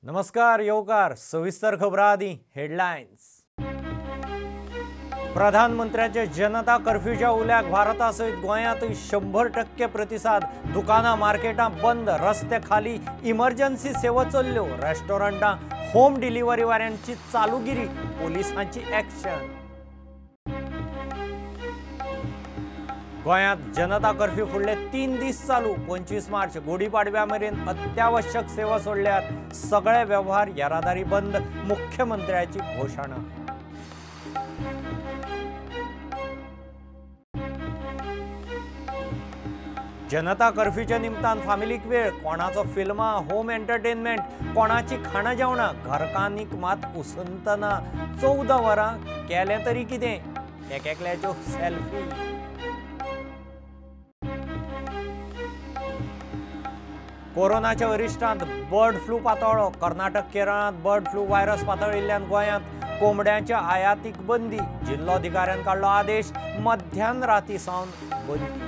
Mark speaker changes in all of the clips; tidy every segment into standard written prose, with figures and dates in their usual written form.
Speaker 1: नमस्कार येवकार सविस्तर खबरां आदी हेडलायन्स। प्रधानमंत्र्याचे जनता कर्फ्यूच्या उल्याक भारतासयत गोंयांतय 100% प्रतिसाद। दुकानां मार्केटां बंद, रस्ते खाली, इमर्जन्सी सेवा चल्ल्यो, रेस्टॉरंटां होम डिलिव्हरी वाल्यांची चालूगिरी, पोलिसांची ॲक्शन। गोंयांत जनता कर्फ्यू फुडले 3 दीस चालू। 25 मार्च गुढीपाडव्या मेरेन अत्यावश्यक सेवा सोडल्यार सगळे व्यवहार येरादारी बंद, मुख्यमंत्र्याची घोषणा। जनता कर्फ्यूच्या निमतान फामिलीक वेळ, कोणाचो फिल्मां, होम एंटरटेनमेंट, कोणाची खाणां जेवणां, घरकान्नीक मात उसंतना 14 वरां केलें तरी कितें, एकेकल्याच्यो सेल्फी। कोरोनाच्या अरिश्टांत बर्ड फ्लू पातळ्ळो। कर्नाटक केरळांत बर्ड फ्लू व्हायरस पातळिल्ल्यान गोंयांत कोंबड्यांच्या आयातीक बंदी। जिल्लोधिकाऱ्यान काडलो आदेश, मध्यान राती सावन बंदी।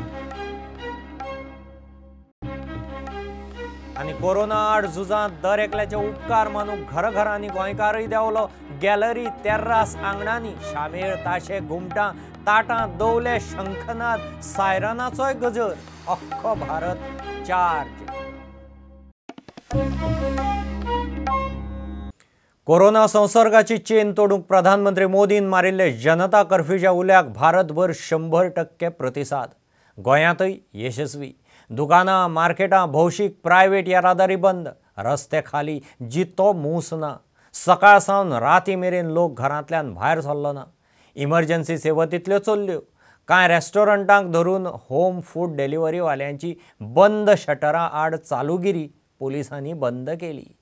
Speaker 1: आनी कोरोना आड झुजांत दर एकल्याचे उपकार मानूंक घरांनी गोंयकारय देंवलो। गॅलरी, तेर्रास, आंगणांनी शामेळ, ताशे, घुमटां, ताटां, दवले, शंखनाद, सायरनाचोय गजर। अख्खो भारत चार्ज। कोरोना संसर्गाची चेन तोडूंक प्रधानमंत्री मोदीन मारिल्ले जनता कर्फ्यूच्या उल्याक भारतभर 100% प्रतिसाद। गोंयांतय यशस्वी। दुकानां, मार्केटां, भौशीक, प्रायव्हेट येरादारी बंद, रस्ते खाली, जितो मूस ना। सकाळ सावन राती मेरेन लोक घरांतल्यान भायर सरलो ना। इमर्जन्सी सेवा तितल्यो चल्ल्यो। कांय रेस्टॉरंटांक धरून होम फूड डिलिव्हरी वाल्यांची बंद शटरां आड चालूगिरी पोलिसांनी बंद केली।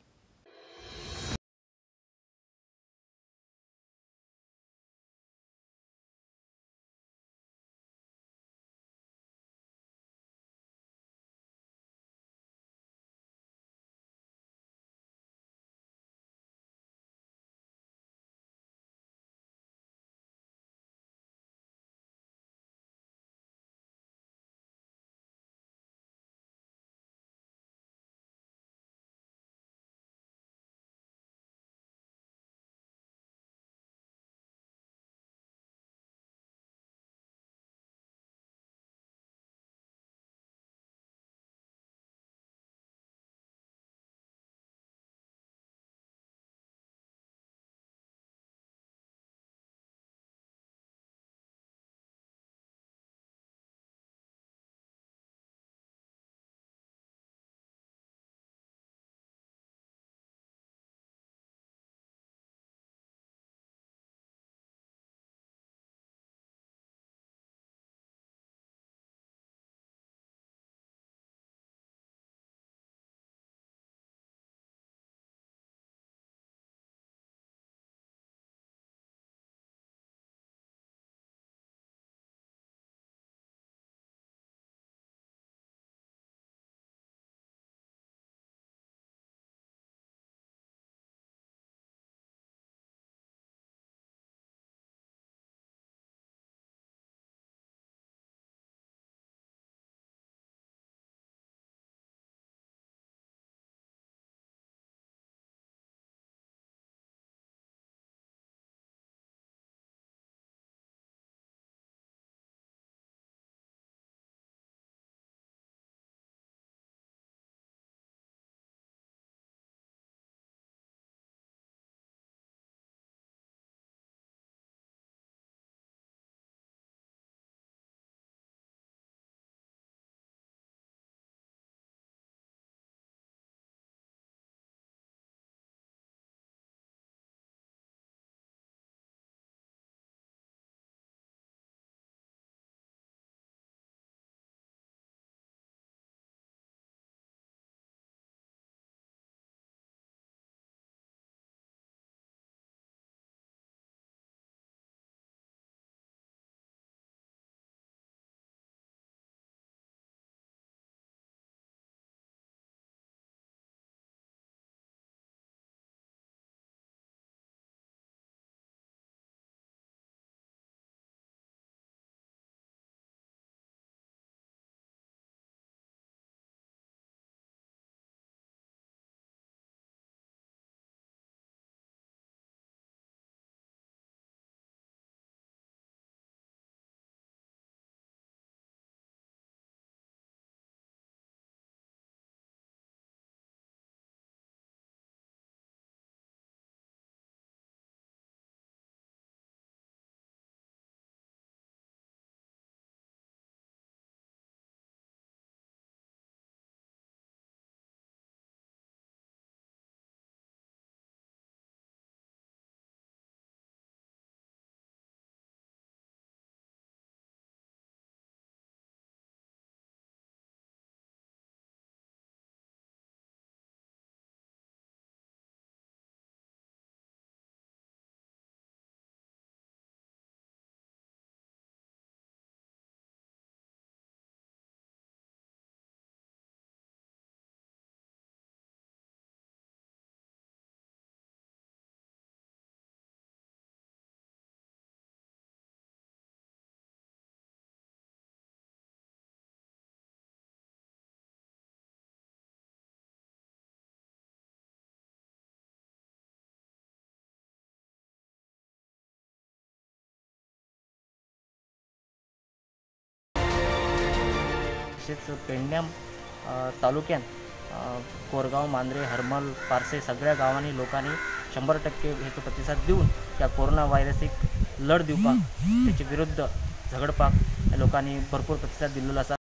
Speaker 2: तशेंच पेडण्यां तालुक्यात कोरगाव, मांद्रे, हरमल, पारसे सगळ्या गावांनी लोकांनी 100% हेचो प्रतिसाद दिवन त्या कोरोना व्हायरसीक लढ दिवपाक तेचे विरुद्ध झगडपाक लोकांनी भरपूर प्रतिसाद दिल्लो आसा.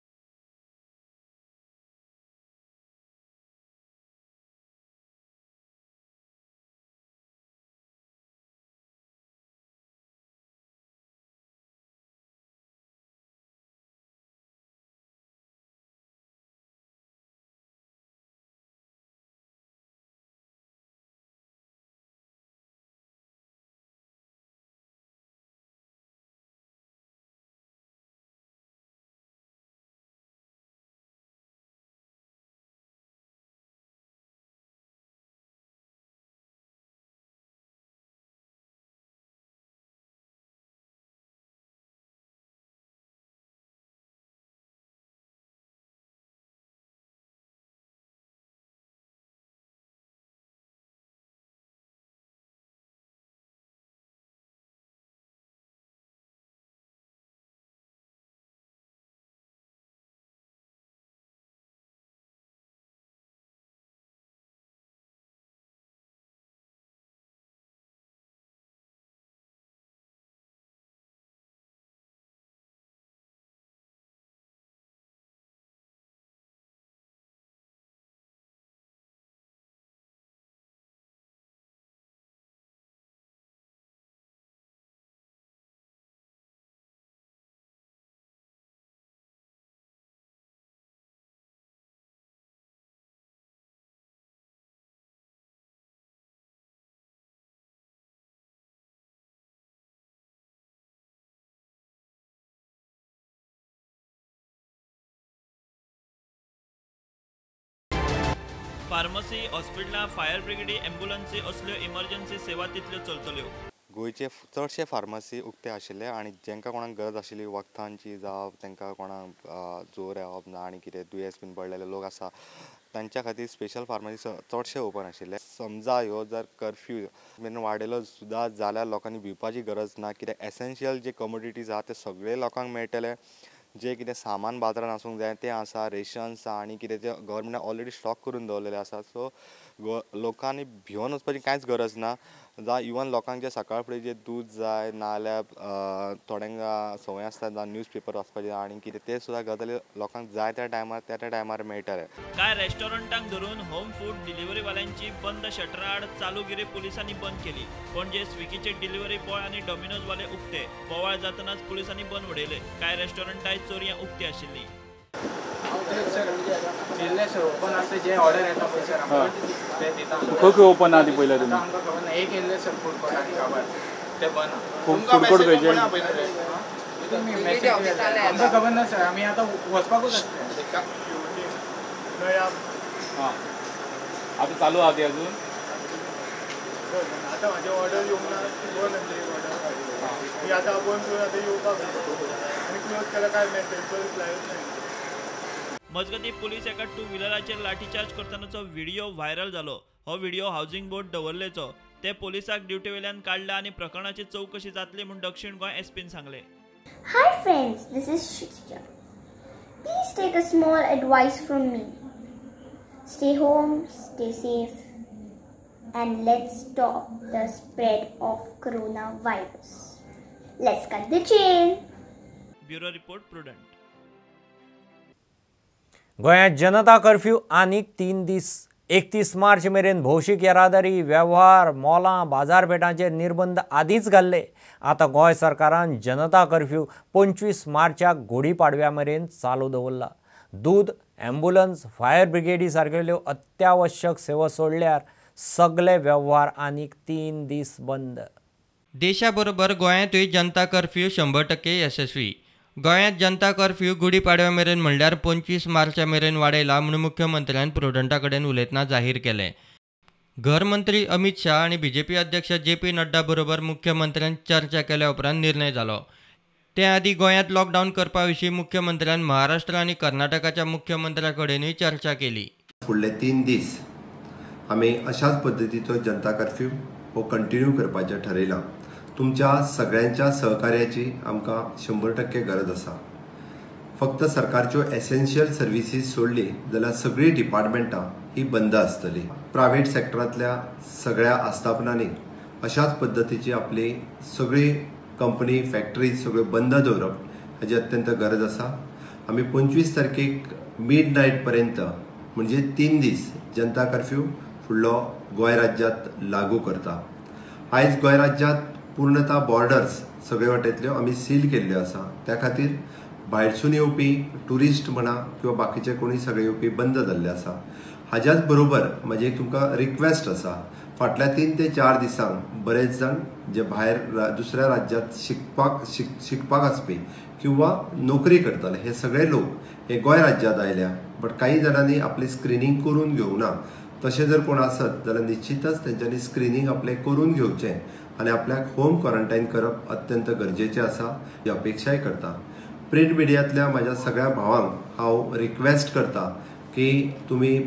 Speaker 3: फार्मसी, हॉस्पिटलां, फायर ब्रिगेडी, एम्ब्युलन्सी असल्यो इमर्जन्सी सेवा तितल्यो चलतल्यो.
Speaker 4: गोंयचे चडशे फार्मासी उक्ते आशिल्ले आनी जेंकां कोणाक गरज आशिल्ली वखदांची जावं तांकां कोणाक जोर येवप ना आनी कितें दुयेंस बीन पडलेले लोक आसा तांच्या खातीर स्पेशल फार्मासी चडशे ओपन आशिल्ले. समजा ह्यो जर कर्फ्यू बीन वाडयलो सुद्दां जाल्यार लोकांनी भिवपाची गरज ना, कित्याक एसेन्शियल जे कमोडिटीज आहा ते सगळे लोकांक मेळटले. जे कितें सामान बाजारान आसूंक जाय तें आसा, रेशन्स आनी कितें ते गव्हर्मेंटान ऑलरेडी स्टॉक करून दवरलेले आसा. सो लोकांनी भिवून वचपाची कांयच गरज ना. जावं इवन लोकांक जे सकाळ फुडें जे दूद जाय नाजाल्यार थोड्यांक संवय आसता जावं न्यूजपेपर वाचपाचें आनी कितें ते सुद्दां गजाली लोकांक जाय त्या टायमार मेळटले.
Speaker 3: कांय रेस्टॉरंटांक धरून होम फूड डिलिव्हरीवाल्यांची बंद शटरां आड चालूगिरी पुलिसांनी बंद केली. पणजे स्विगीचे डिलिव्हरी बॉय आनी डॉमिनोजवाले उक्ते. बोवाळ जातनाच पुलिसांनी बंद उडयले. कांय रेस्टॉरंटांय चोरयां उक्ती आशिल्लीं.
Speaker 5: ओपन असते जे ऑर्डर येता
Speaker 6: खंय ओपन आहा ती पयल्या तुमी?
Speaker 5: आमकां खबर ना. एक येयल्ले सर फूड कोर्ट आनी खबर ते बंद
Speaker 6: फूड कोर्ट खंयचे?
Speaker 5: आमकां खबर ना सर. आमी आतां वचपाकूच आसता.
Speaker 6: हां आतां चालू आहा ती अजून?
Speaker 5: आतां म्हाजी ऑर्डर येवंक ना. बंद आसली ऑर्डर. ती आतां बंद करून आतां येवपाक आनी क्लोज केल्यार काय मेसेज रिप्लायच ना.
Speaker 3: मजगतीं पुलीस एका टू व्हिलराचेर लाठीचार्ज करतनाचो व्हिडिओ व्हायरल जालो. हो व्हिडिओ हावसिंग बोर्ड दवरलेचो. ते पुलिसाक ड्युटी वेल्यान काडला आनी प्रकरणाची चवकशी जातली म्हूण दक्षिण गोंय एसपीन सांगलें.
Speaker 7: Hi friends, this is Shikshita. Please take a small advice from me. Stay home, stay safe, and let's stop the spread of coronavirus. Let's cut the chain.
Speaker 3: Bureau report prudent.
Speaker 1: गोंयांत जनता कर्फ्यू आनीक 3 दीस 31 March मेरेन भौशीक येरादारी वेव्हार मॉलां बाजारपेठांचेर निर्बंध आदींच घाल्ले. आतां गोंय सरकारान जनता कर्फ्यू 25 मार्चाक गुढीपाडव्या मेरेन चालू दवरला. दूद, एम्ब्युलन्स, फायर ब्रिगेडी सारकेल्यो अत्यावश्यक सेवा सोडल्यार सगळे वेव्हार आनीक 3 दीस बंद.
Speaker 8: देशाबरोबर गोंयांतूय जनता कर्फ्यू 100% यशस्वी. गोंयांत जनता कर्फ्यू गुढीपाडव्या मेरेन म्हणल्यार 25 मार्चा मेरेन वाडयला म्हूण मुख्यमंत्र्यान प्रुडंटा कडेन उलयतना जाहीर केलें. घरमंत्री अमित शाह आनी बीजेपी अध्यक्ष JP नड्डा बरोबर मुख्यमंत्र्यान चर्चा केल्या उपरांत निर्णय जालो. ते आदी गोंयांत लॉकडावन करपा विशीं मुख्यमंत्र्यान महाराष्ट्र आनी कर्नाटकाच्या मुख्यमंत्र्या कडेनूय चर्चा केली.
Speaker 9: फुडले 3 दीस आमी अशाच पद्दतीचो जनता कर्फ्यू हो कंटिन्यू करपाचें फक्त सरकारच्यो एसेन्शियल सर्विसीस सोडली जाल्यार सगळीं डिपार्टमेंटां ही बंद आसतली. प्रायव्हेट सेक्टरांतल्या सगळ्या आस्थापनांनी अशाच पद्दतीची आपली सगळी कंपनी फॅक्टरी सगळ्यो बंद दवरप हाची अत्यंत गरज आसा. आमी 25 तारखेक मिड नायट पर्यंत म्हणजे 3 दीस जनता कर्फ्यू फुडलो गोंय राज्यांत लागू करता. आयज गोंय राज्यांत पूर्णतः बॉर्डर्स सगळे वाटेंतल्यो आमी सील केल्ल्यो आसा. त्या खातीर भायरसून येवपी ट्युरिस्ट म्हणा किंवा बाकीचे कोणी सगळे येवपी बंद जाल्ले आसा. हाच्याच बरोबर म्हाजी एक तुमकां रिक्वेस्ट आसा, फाटल्या 3 ते 4 दिसांक बरेच जाण जे भायर दुसऱ्या राज्यांत शिकपाक आसपी किंवा नोकरी करताले हे सगळे लोक हे गोंय राज्यांत आयल्या. बट काही जाणांनी आपली स्क्रिनींग करून घेवंक ना. तशें जर कोण आसत जाल्यार निश्चितच तेंच्यांनी स्क्रिनींग आपलें करून घेवचें आनी आपल्याक होम क्वॉरंटायन करप अत्यंत गरजेचें आसा ही अपेक्षाय करता. प्रिंट मिडियांतल्या म्हाज्या सगळ्या भावांक हांव रिक्वेस्ट करता की तुमी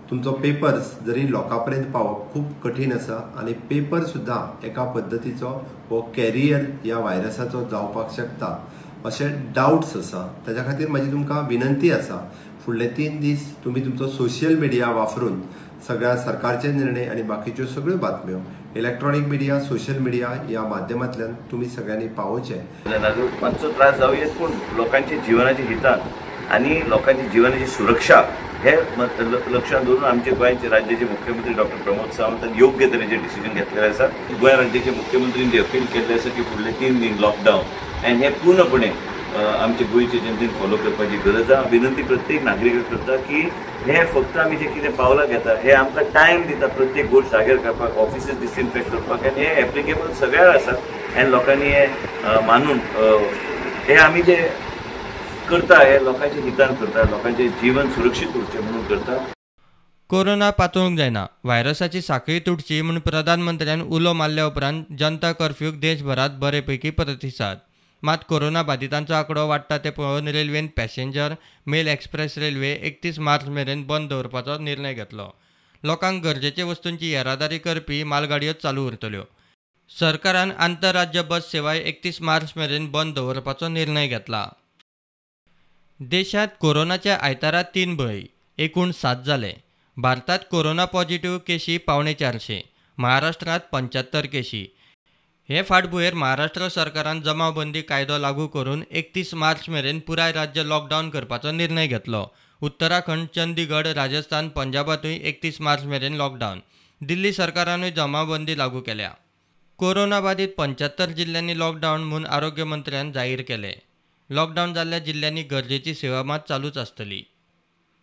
Speaker 9: तुमचो पेपर्स जरी लोकां पर्यंत पावप खूब कठीण आसा आनी पेपर सुद्दां एका पद्दतीचो हो कॅरियर ह्या व्हायरसाचो जावपाक शकता अशे डावट्स आसा. ताच्या खातीर म्हाजी तुमकां विनंती आसा, फुडले 3 दीस तुमी तुमचो सोशियल मिडिया वापरून सगळ्या सरकारचे निर्णय आणि बाकीच्यो सगळ्यो बातम्यो इलेक्ट्रॉनिक मिडिया सोशल मिडिया ह्या माध्यमांतल्यान तुमी सगळ्यांनी पावोवचे.
Speaker 10: मातसो त्रास जावं येत पूण लोकांची जिवनाची हितां आणि लोकांची जिवनाची सुरक्षा हे लक्षात दवरून आमचे गोंयचे राज्याचे मुख्यमंत्री डॉक्टर प्रमोद सावंतान योग्य तरेचे डिसिजन घेतलेले आसा. गोंय राज्याचे मुख्यमंत्रीन अपील केल्ले आसा की फुडले 3 दीस लॉकडावन आनी हे पूर्णपणे आमचे गोंयचे जनतेन फॉलो करपाची गरज आसा. विनंती प्रत्येक नागरिकाक करता की हे फक्त आमी जे कितें पावलां घेता हे आमकां टायम दिता प्रत्येक गोश्ट जागेर करपाक, ऑफिसीस डिसइन्फेक्ट करपाक आनी हे एप्लिकेबल सगळ्याक आसा. आनी लोकांनी हे मानून हे आमी जे करता हे लोकांच्या हितान करता, लोकांचे जीवन सुरक्षीत उरचें म्हणून करता.
Speaker 8: कोरोना पातळूंक जायना, व्हायरसाची साखळी तुटची म्हणून प्रधानमंत्र्यान उलो मारल्या उपरांत जनता कर्फ्यूक देशभरात बरेपैकी प्रतिसाद. मात कोरोना बाधितांचो आंकडो वाडटा ते पळोवन रेल्वेन passenger mail express railway 31 March मेरेन बंद दवरपाचो निर्णय घेतलो. लोकांक गरजेचे वस्तूंची येरादारी करपी मालगाडयो चालू उरतल्यो. सरकारान आंतरराज्य बस सेवाय 31 मार्च मेरेन बंद दवरपाचो निर्णय घेतला. देशात कोरोनाच्या आयतारा 3 बळी, एकूण 7 जाले. भारतात कोरोना पॉझिटिव्ह केशी 450, महाराष्ट्रात 75 केशी. हे फाटभुंयेर महाराष्ट्र सरकारान जमावबंदी कायदो लागू करून 31 मार्च मेरेन पुराय राज्य लॉकडावन करपाचो निर्णय घेतलो. उत्तराखंड, चंदीगड, राजस्थान, पंजाबातूय 31 मार्च मेरेन लॉकडावन. दिल्ली सरकारानूय जमावबंदी लागू केल्या. कोरोना बाधित 75 जिल्ल्यांनी लॉकडावन म्हणून आरोग्य मंत्र्यान जाहीर केले. लॉकडावन जाल्ल्या जिल्ल्यांनी गरजेची सेवा मात चालूच आसतली.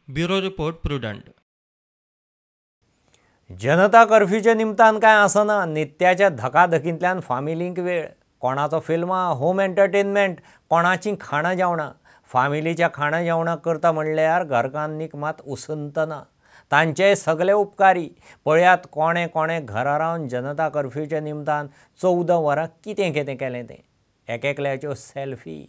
Speaker 8: Bureau report Prudent.
Speaker 1: जनता कर्फ्यूचे निमतान कांय आसना. नित्याच्या धकाधकींतल्यान फामिलींक वेळ, कोणाचो फिल्मां, होम एंटरटेनमेंट, कोणाची खाणां जेवणां. फामिलीच्या खाणां जेवणां करता म्हणल्यार घरकान्नीक मात उसंत ना. तांचे सगळे उपकारी. पळयात कोणे कोणे घरा रावन जनता कर्फ्यूच्या निमतान 14 वरां कितें कितें केलें तें. एकेकल्याच्यो सेल्फी.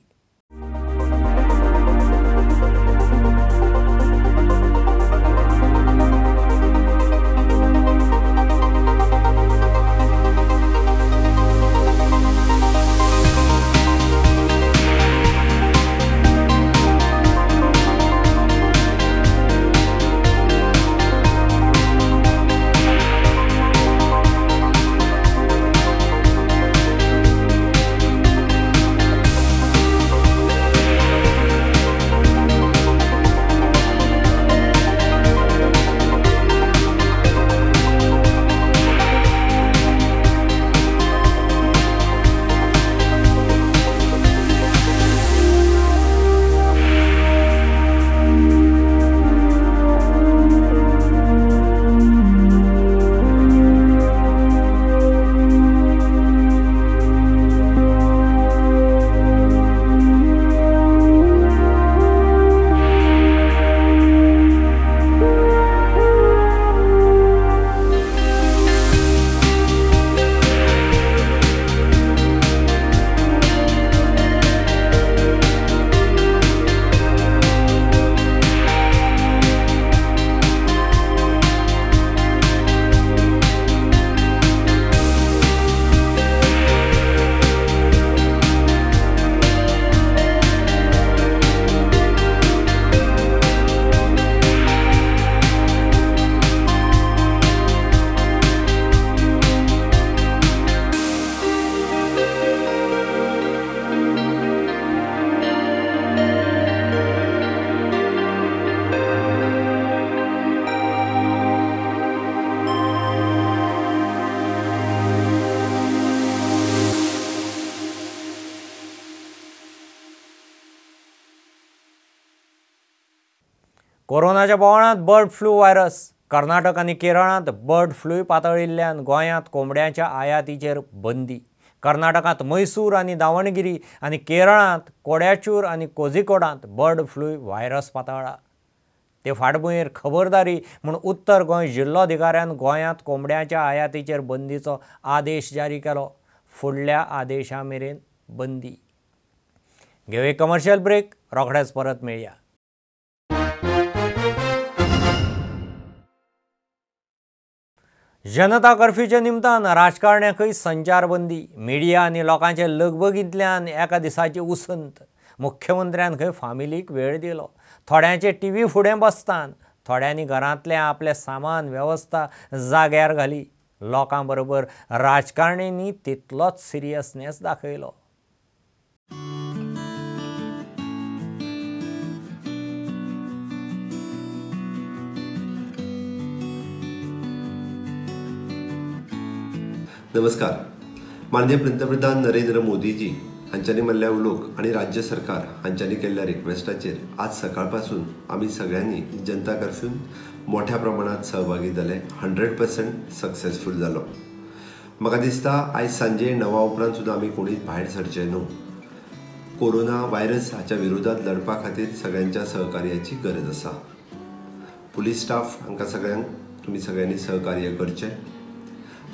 Speaker 1: कोरोनाच्या बोवाळांत बर्ड फ्लू व्हायरस. कर्नाटक आनी केरळांत बर्ड फ्लू पातळिल्ल्यान गोंयांत कोंबड्यांच्या आयातीचेर बंदी. कर्नाटकांत मैसूर आनी दावणगिरी आनी केरळांत कोड्याचूर आनी कोझिकोडांत बर्ड फ्लू व्हायरस पातळ्ळा. ते फाटभुंयेर खबरदारी म्हूण उत्तर गोंय जिल्लोधिकाऱ्यान गोंयांत कोंबड्यांच्या आयातीचेर बंदीचो आदेश जारी केलो. फुडल्या आदेशा मेरेन बंदी. घेऊ एक कमर्शियल ब्रेक, रोखडेच परत मेळया. जनता कर्फ्यूच्या निमतान राजकारण्यांकय संचारबंदी. मिडिया आनी लोकांचे लगबगींतल्यान एका दिसाची उसंत. मुख्यमंत्र्यान खंय फामिलीक वेळ दिलो. थोड्यांचे टीव्ही फुडें बसतान, थोड्यांनी घरांतलें आपलें सामान वेवस्था जाग्यार घाली. लोकां बरोबर राजकारण्यांनी तितलोच सिरियसनेस दाखयलो.
Speaker 9: नमस्कार. माननीय पंतप्रधान नरेंद्र मोदीजी हांच्यांनी म्हणल्या उलोवक आनी राज्य सरकार हांच्यांनी केल्ल्या रिक्वेस्टाचेर आज सकाळपासून आमी सगळ्यांनी जनता कर्फ्यून मोठ्या प्रमाणात सहभागी जाले. 100% सक्सेसफूल जालो. म्हाका दिसता आयज सांजे 9 उपरांत सुद्दां आमी कोणीच भायर सरचे न्हू. कोरोना व्हायरस हाच्या विरोधात लढपा खातीर सगळ्यांच्या सहकार्याची गरज आसा. पुलीस स्टाफ हांकां सगळ्यांक तुमी सगळ्यांनी सहकार्य करचें.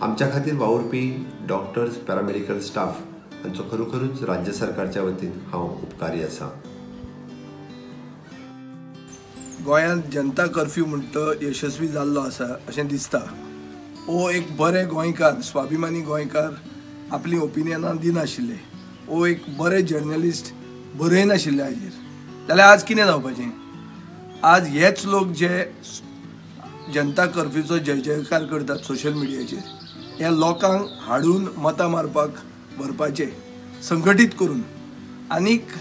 Speaker 9: आमच्या खातीर वावुरपी डॉक्टर्स, पॅरामेडिकल स्टाफ हांचो खरोखरूच राज्य सरकारच्या वतीन हांव उपकारी आसा.
Speaker 11: गोंयांत जनता कर्फ्यू म्हणटा तो यशस्वी जाल्लो आसा अशें दिसता. ओ एक बरे गोंयकार, स्वाभिमानी गोंयकार आपली ओपिनियनां दिनाशिल्ले. ओ एक बरे जर्नलिस्ट बरयनाशिल्ले हाजेर. जाल्यार आज कितें जावपाचें? आज हेच लोक जे जनता कर्फ्यूचो जय जयकार करतात सोशल मिडियाचेर, ह्या लोकांक हाडून मतां मारपाक व्हरपाचे संघटीत करून आनीक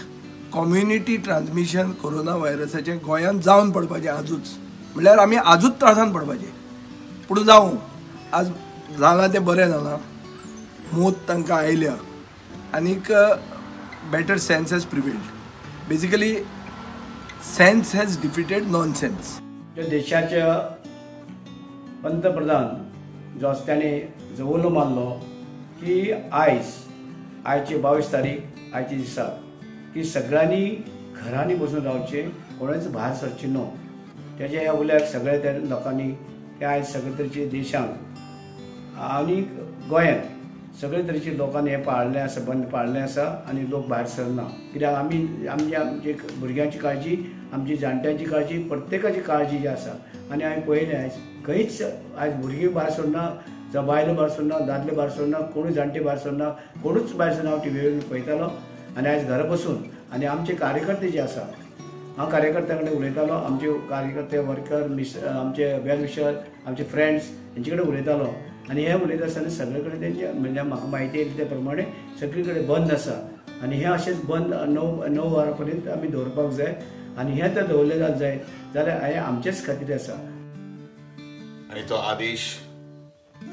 Speaker 11: कम्युनिटी ट्रान्समिशन कोरोना व्हायरसाचें गोंयांत जावन पडपाचें आजूच. म्हणल्यार आमी आजूच त्रासान पडपाचें. पूण जावं आज जालां तें बरें जालां. मोत तांकां आयल्या आनीक better sense has prevailed. Basically sense has defeated non sense.
Speaker 12: देशाच्या पंतप्रधान जो आसा त्याने जवलो मारलो की आयची 22 तारीख आयच्या दिसा की सगळ्यांनी घरांनी बसून रावचे, कोणेच भायर सरचे न्हू. तेजे ह्या उल्याक सगळ्या त्या लोकांनी हे आयज सगळे तरेचे देशांक आनी गोंयांत सगळे तरेचे लोकांनी हे पाळलें आसा, बंद पाळलें आसा आनी लोक भायर सरना. कित्याक आमचे भुरग्यांची काळजी, आमची जाणट्यांची काळजी, प्रत्येकाची काळजी जी आसा. आनी हांवें पळयलें आयज खंयच आयज भुरगीं भायर सरना, जावं बायलो भायर सरना, दादले भायर सरना, कोणूय जाणटे भायर सरना, कोणूच भायर सरना. हांव टीव्हीर पळयतालो आनी आयज घरा बसून आनी आमचे कार्यकर्ते जे आसा, हांव कार्यकर्त्यां कडेन उलयतालो. आमचे कार्यकर्ते, वर्कर, आमचे वेलविशर, आमचे फ्रेंड्स हेंचे कडेन उलयतालो. आनी हे उलयता आसतना सगळे कडेन तेंचे म्हणजे म्हाका म्हायती येयली ते प्रमाणे सगळे कडेन बंद आसा. आनी हे अशेंच बंद 9 वरां पर्यंत आमी दवरपाक जाय. आनी हें जर दवरलें जाय जाल्यार हें आमचेच खातीर आसा.
Speaker 13: आणि तो आदेश,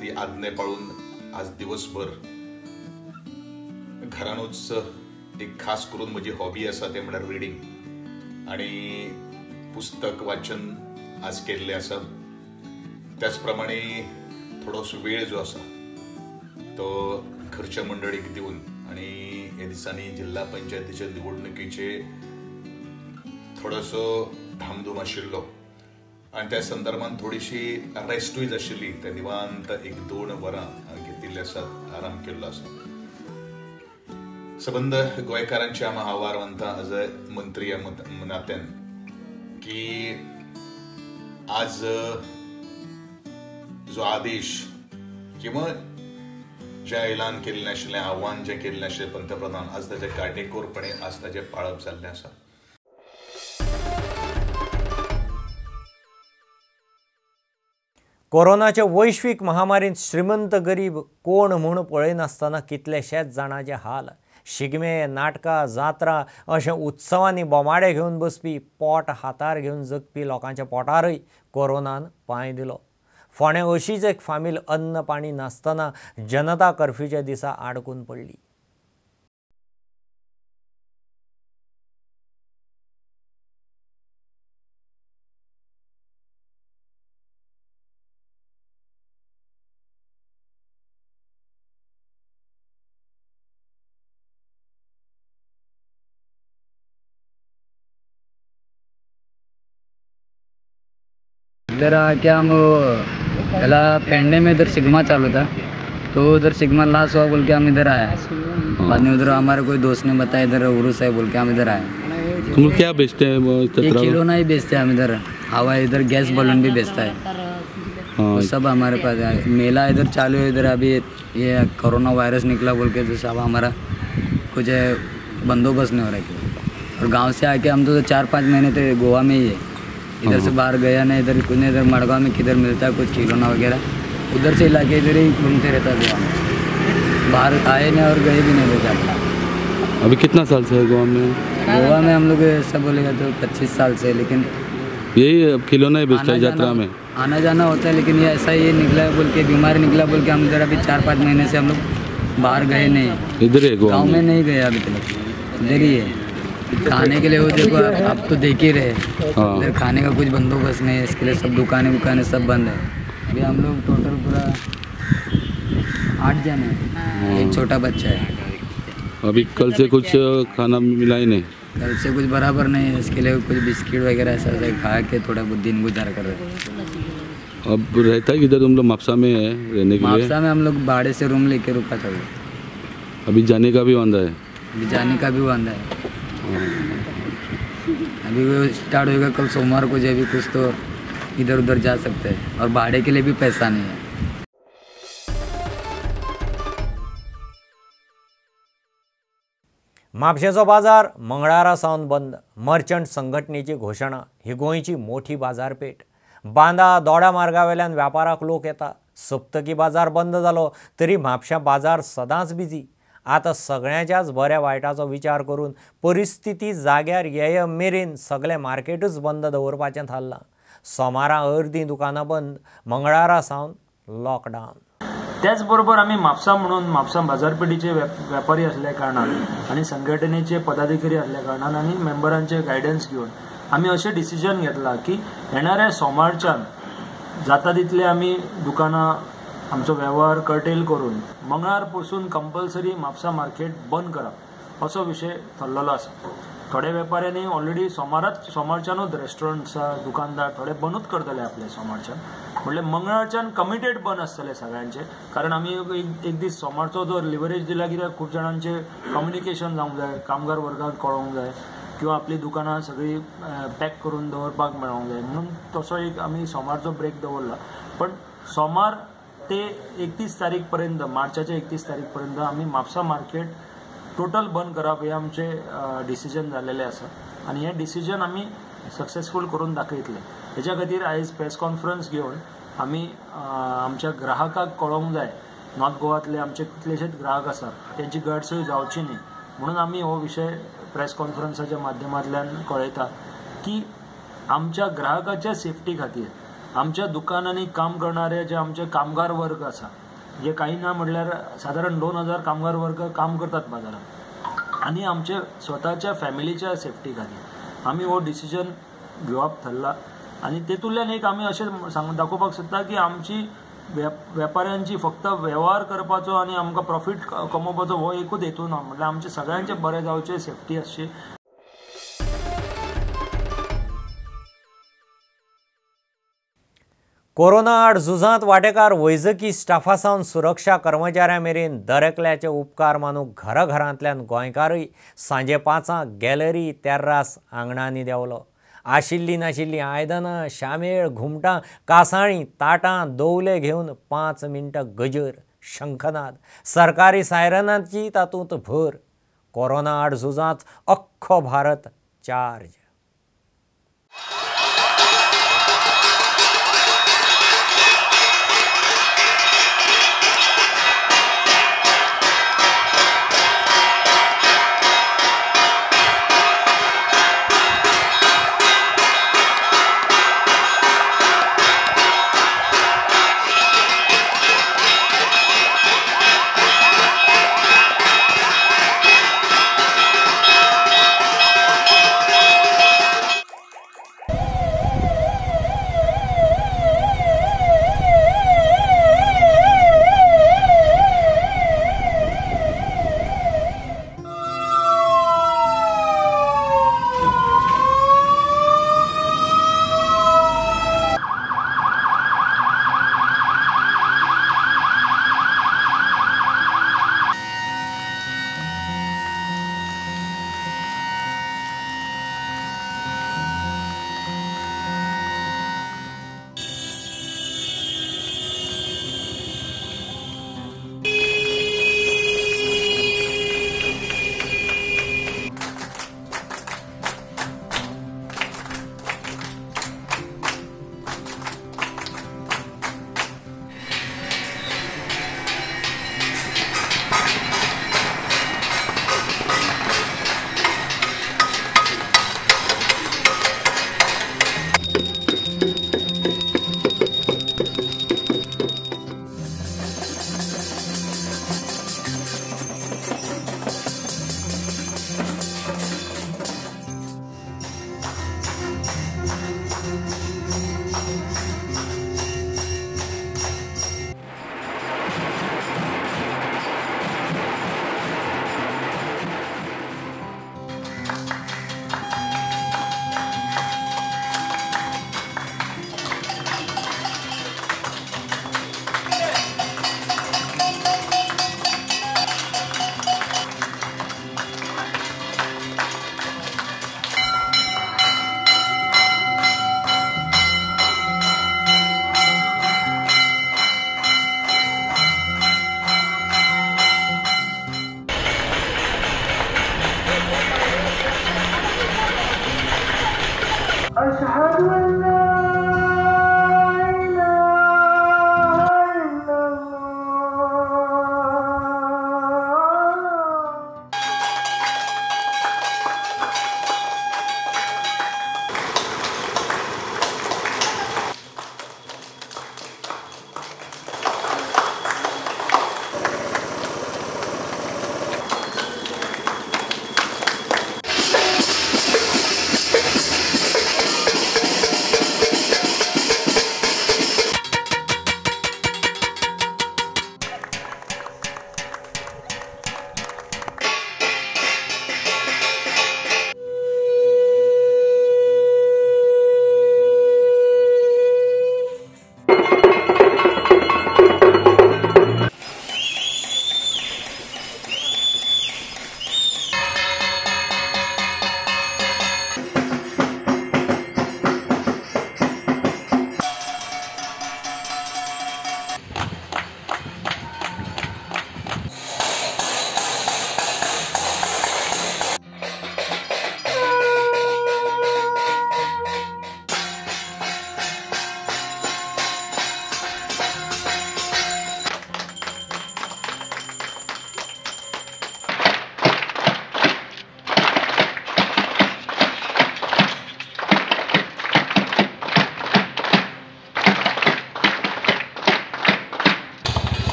Speaker 13: ती आज्ञा पाळून आज दिवसभर घरानूच एक खास करून म्हजी हॉबी आसा ते म्हणल्यार रिडींग आणि पुस्तक वाचन आज केल्लें आसा. त्याच प्रमाणे थोडोसो वेळ जो आसा तो घरच्या मंडळीक दिवन आणि ह्या दिसांनी जिल्हा पंचायतीच्या निवडणुकीचे थोडोसो धामधूम आशिल्लो आणि त्या संदर्भात थोडीशी रेस्टूय आशिल्ली. त्या निवांत 1-2 वरां घेतिल्ले आसात, आराम केल्लो आसा. सबंद गोंयकारांचे हांव आवार मानता एज अ मंत्री ह्या नात्यान की आज जो आदेश किंवा जे ऐलान केल्लें आशिल्लें, आव्हान जें केल्लें आशिल्लें पंतप्रधान, आज ताचें काटेकोरपणे आज ताचें पाळप जाल्लें आसा.
Speaker 1: कोरोनाच्या वैश्वीक महामारींत श्रीमंत गरीब कोण म्हूण पळयनासतना कितलेशेच जाणांचे हाल. शिगमे, नाटकां, जात्रा अशें उत्सवांनी बोमाडे घेवन बसपी, पोट हातार घेवन जगपी लोकांच्या पोटारय कोरोनान पांय दिलो. फोंड्या अशीच एक फामील अन्न पाणी नासतना जनता कर्फ्यूच्या दिसा आडकून पडली.
Speaker 14: इधर आके हम पहला पेंडे में इधर सिग्मा चालू था, तो उधर सिग्मा लास्ट हुआ बोल के हम इधर आए। बाद में उधर हमारे कोई दोस्त ने बताया इधर उर्स है बोल के हम इधर आए।
Speaker 6: तुम लोग क्या बेचते हैं?
Speaker 14: ये खिलौना ही बेचते हैं हम इधर, हवा इधर गैस बलून भी बेचता है। तो सब हमारे पास है। मेला इधर चालू है, इधर अभी ये कोरोना वायरस निकला बोल के तो सब हमारा कुछ बंदोबस्त नहीं हो रहा है। और गांव से आके हम तो 4-5 महीने तो गोवा में ही है, इधर से बाहर गया नहीं, इधर कुछ नहीं, इधर मड़गांव में किधर मिलता है कुछ खिलौना वगैरह, उधर से इलाके इधर ही घूमते रहता है गोवा में, बाहर आए नहीं और गए भी नहीं देता।
Speaker 6: अभी कितना साल से है गोवा में?
Speaker 14: गोवा में हम लोग ऐसा बोलेगा तो 25 साल से, लेकिन
Speaker 6: यही खिलौना ही बेचता है यात्रा में?
Speaker 14: आना जाना होता है, लेकिन ये ऐसा ही निकला है बोल के, बीमारी निकला बोल के हम इधर अभी 4-5 महीने से हम लोग बाहर गए नहीं,
Speaker 6: इधर है गोवा
Speaker 14: गाँव में नहीं गए अभी तक, इधर ही है। खाने के लिए वो देखो अब तो देख ही रहे, इधर खाने का कुछ बंदोबस्त नहीं है, इसके लिए सब दुकानें सब बंद है। अभी हम लोग टोटल पूरा 8 जन है, एक छोटा बच्चा है।
Speaker 6: अभी कल से कुछ खाना मिला ही नहीं?
Speaker 14: कल से कुछ बराबर नहीं है, इसके लिए कुछ बिस्किट वगैरह ऐसा खा के थोड़ा बहुत दिन गुजार कर रहे हैं।
Speaker 6: अब रहता है किधर तुम लोग? मापसा में है रहने के लिए?
Speaker 14: मापसा में हम लोग भाड़े से रूम लेके रुका था।
Speaker 6: अभी जाने का भी वांदा है?
Speaker 14: अभी जाने का भी वांदा है। अभी वो स्टार्ट होगा कल सोमवार को, जब भी कुछ तो इधर उधर जा सकते हैं, और भाड़े के लिए भी पैसा नहीं है।
Speaker 1: म्हापशेचो बाजार मंगळारा सावन बंद, मर्चंट संघटनेची घोषणा। ही गोंयची मोठी बाजारपेठ, बांदा दोडा मार्गावेल्यान व्यापाराक लोक येता। सप्तकी बाजार बंद जालो तरी म्हापशा बाजार सदांच बिजी। आता सगळ्यांच्याच बऱ्या वायटाचो विचार करून परिस्थिती जाग्यार येय मेरेन सगळे मार्केटूच बंद दवरपाचें थारलां। सोमारा अर्दी दुकानां बंद, मंगळारा सावन लॉकडावन।
Speaker 15: त्याचबरोबर आम्ही म्हापसा म्हणून म्हापसा बाजारपेठीचे व्यापारी असल्या कारणान आणि संघटनेचे पदाधिकारी असल्या कारणान आणि मेंबरांचे गायडन्स घेऊन आम्ही असे डिसिजन घेतला की येणाऱ्या सोमारच्यान जाता तितले आम्ही दुकानां आमचो व्यवहार कर्टेल करून मंगळार पासून कंपल्सरी म्हापसा मार्केट बंद करप असो विषय थरलेलो आसा। थोडे वेपाऱ्यांनी ऑलरेडी सोमारच्यानूच रेस्टॉरंट्सा दुकानदार थोडे बंदूच करतले आपले सोमारच्यान, म्हणजे मंगळारच्यान कमिटेड बंद आसतले सगळ्यांचे, कारण आम्ही एक दीस सोमारचो जर लिव्हरेज दिला कित्याक खूप जाणांचे कम्युनिकेशन जावंक जाय, कामगार वर्गाक कळोवंक जाय किंवा आपली दुकानां सगळी पॅक करून दवरपाक मेळोंक जाय, म्हणून तसो एक आम्ही सोमारचो ब्रेक दवरला। पण सोमार ते 31 तारीख पर्यंत, मार्चाच्या 31 तारीख पर्यंत आम्ही म्हापसा मार्केट टोटल बंद करप हे आमचे डिसिजन जाल्लेले आसा आणि हे डिसिजन आम्ही सक्सेसफूल करून दाखयतले। हेच्या खातीर आयज प्रेस कॉन्फरन्स घेवन आम्ही आमच्या ग्राहकाक कळोवंक जाय, नॉर्थ गोवातले आमचे कितलेशेच ग्राहक आसात त्यांची गैरसोय जावची न्ही, म्हणून आम्ही हो विषय प्रेस कॉन्फरन्साच्या माध्यमांतल्यान कळयता की आमच्या ग्राहकाच्या सेफ्टी खातीर आमच्या दुकानांनी काम करणारे जे आमचे कामगार वर्ग आसा, जे काही ना म्हटल्यार साधारण 2000 कामगार वर्ग काम करतात बाजारात, आणि आमचे स्वतःच्या फॅमिलीच्या सेफ्टी खातीर आम्ही हो डिसिजन घेवप थारला। आणि तेतूंतल्यान एक आम्ही अशें दाखोवपाक सोदता की आमची व्यापाऱ्यांची फक्त व्यवहार करपाचो आणि आमकां प्रॉफिट कमोवपाचो हो एकूच हेतू ना, म्हटल्यार आमचे सगळ्यांचे बरें जावचें, सेफ्टी आसची।
Speaker 1: कोरोना आड झुजांत वांटेकार वैजकी स्टाफा सावन सुरक्षा कर्मचाऱ्यां मेरेन दरेकल्याचे उपकार मानूंक घरांतल्यान गोंयकारय सांजे 5 गॅलरी तेर्रास आंगणांनी देंवलो। आशिल्ली नाशिल्ली आयदनां, शामेळ, घुमटां, कांसाळीं, ताटां, दवले घेवन 5 मिनटां गजर, शंखनाद, सरकारी सायरनांची तातूंत भर। कोरोना आड झुजांत अख्खो भारत चार्ज।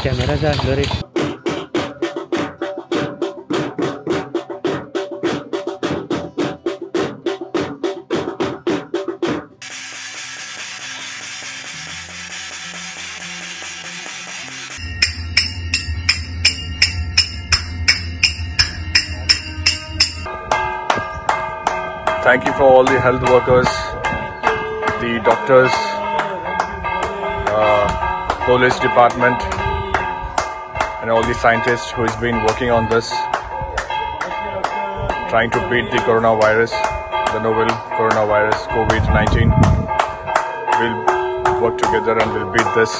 Speaker 2: कॅमेराचा असलो रे.
Speaker 16: Thank you for all the health workers, the doctors, police department, and all the scientists who has been working on this, trying to beat the coronavirus, the novel coronavirus COVID-19. We'll work together and we'll beat this.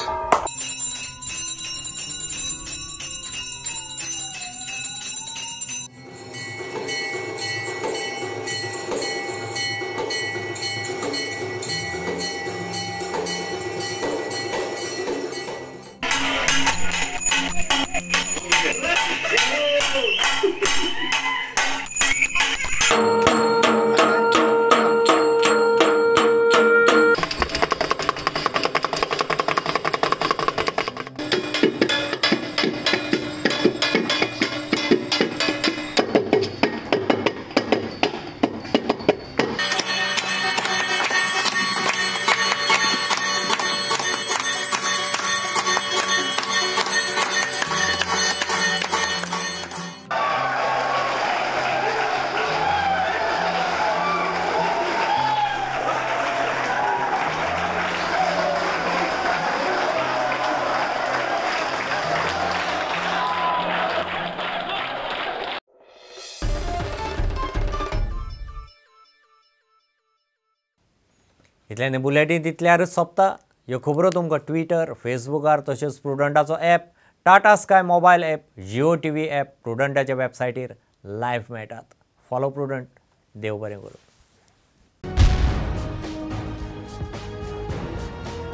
Speaker 1: इतल्यान bulletin तितल्यारच सोंपता. ह्यो खबरो तुमकां Twitter, फेसबुकार तशेंच प्रुडंटाचो app, Tata Sky mobile app, Jio TV app, प्रुडंटाच्या वेबसायटीर लायव्ह मेळटात. Follow Prudent. देव बरें करूं.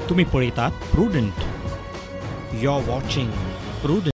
Speaker 17: तुम्ही पळयतात Prudent. You are watching prudent.